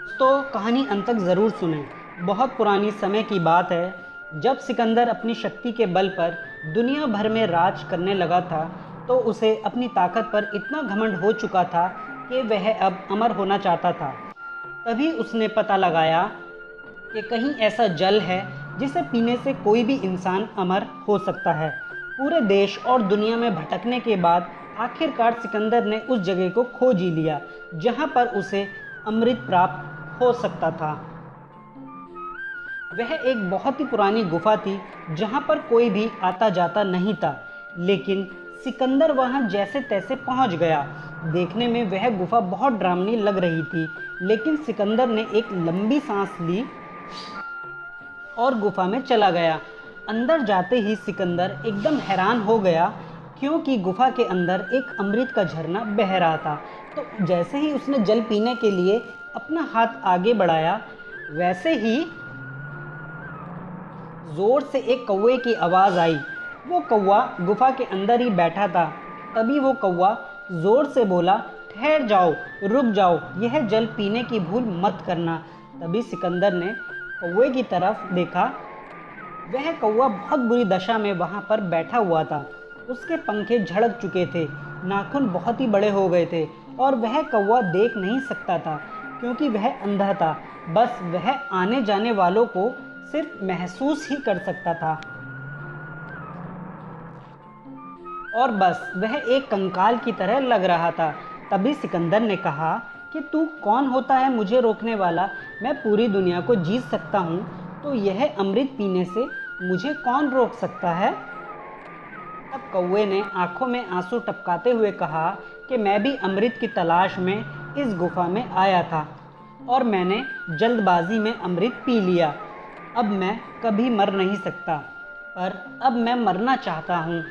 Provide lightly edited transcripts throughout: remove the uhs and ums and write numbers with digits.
तो कहानी अंत तक ज़रूर सुने। बहुत पुरानी समय की बात है, जब सिकंदर अपनी शक्ति के बल पर दुनिया भर में राज करने लगा था, तो उसे अपनी ताकत पर इतना घमंड हो चुका था कि वह अब अमर होना चाहता था। तभी उसने पता लगाया कि कहीं ऐसा जल है जिसे पीने से कोई भी इंसान अमर हो सकता है। पूरे देश और दुनिया में भटकने के बाद आखिरकार सिकंदर ने उस जगह को खोज ही लिया जहां पर उसे अमृत प्राप्त हो सकता था। वह एक बहुत ही पुरानी गुफा थी जहां पर कोई भी आता जाता नहीं था, लेकिन सिकंदर वहां जैसे तैसे पहुंच गया। देखने में वह गुफा बहुत डरावनी लग रही थी, लेकिन सिकंदर ने एक लंबी सांस ली और गुफा में चला गया। अंदर जाते ही सिकंदर एकदम हैरान हो गया, क्योंकि गुफा के अंदर एक अमृत का झरना बह रहा था। तो जैसे ही उसने जल पीने के लिए अपना हाथ आगे बढ़ाया, वैसे ही जोर से एक कौवे की आवाज़ आई। वो कौवा गुफा के अंदर ही बैठा था। तभी वो कौवा जोर से बोला, ठहर जाओ, रुक जाओ, यह जल पीने की भूल मत करना। तभी सिकंदर ने कौवे की तरफ देखा। वह कौवा बहुत बुरी दशा में वहां पर बैठा हुआ था। उसके पंखे झड़ चुके थे, नाखून बहुत ही बड़े हो गए थे और वह कौवा देख नहीं सकता था, क्योंकि वह अंधा था। बस वह आने जाने वालों को सिर्फ महसूस ही कर सकता था और बस वह एक कंकाल की तरह लग रहा था। तभी सिकंदर ने कहा कि तू कौन होता है मुझे रोकने वाला? मैं पूरी दुनिया को जीत सकता हूँ, तो यह अमृत पीने से मुझे कौन रोक सकता है? तब कौवे ने आंखों में आंसू टपकाते हुए कहा कि मैं भी अमृत की तलाश में इस गुफा में आया था और मैंने जल्दबाजी में अमृत पी लिया। अब मैं कभी मर नहीं सकता, पर अब मैं मरना चाहता हूँ,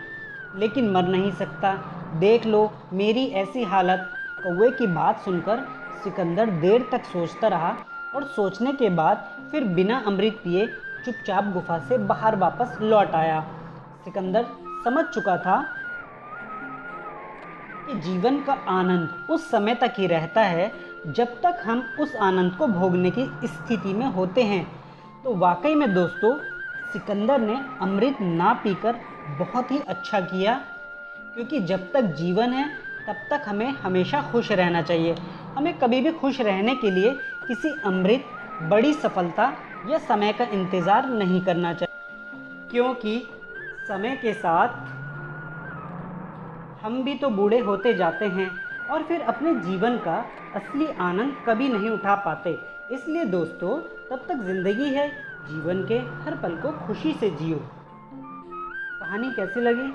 लेकिन मर नहीं सकता। देख लो मेरी ऐसी हालत। कौवे की बात सुनकर सिकंदर देर तक सोचता रहा और सोचने के बाद फिर बिना अमृत पिए चुपचाप गुफा से बाहर वापस लौट आया। सिकंदर समझ चुका था कि जीवन का आनंद उस समय तक ही रहता है जब तक हम उस आनंद को भोगने की स्थिति में होते हैं। तो वाकई में दोस्तों, सिकंदर ने अमृत ना पीकर बहुत ही अच्छा किया, क्योंकि जब तक जीवन है तब तक हमें हमेशा खुश रहना चाहिए। हमें कभी भी खुश रहने के लिए किसी अमृत, बड़ी सफलता या समय का इंतज़ार नहीं करना चाहिए, क्योंकि समय के साथ हम भी तो बूढ़े होते जाते हैं और फिर अपने जीवन का असली आनंद कभी नहीं उठा पाते। इसलिए दोस्तों, तब तक ज़िंदगी है, जीवन के हर पल को खुशी से जियो। कहानी कैसी लगी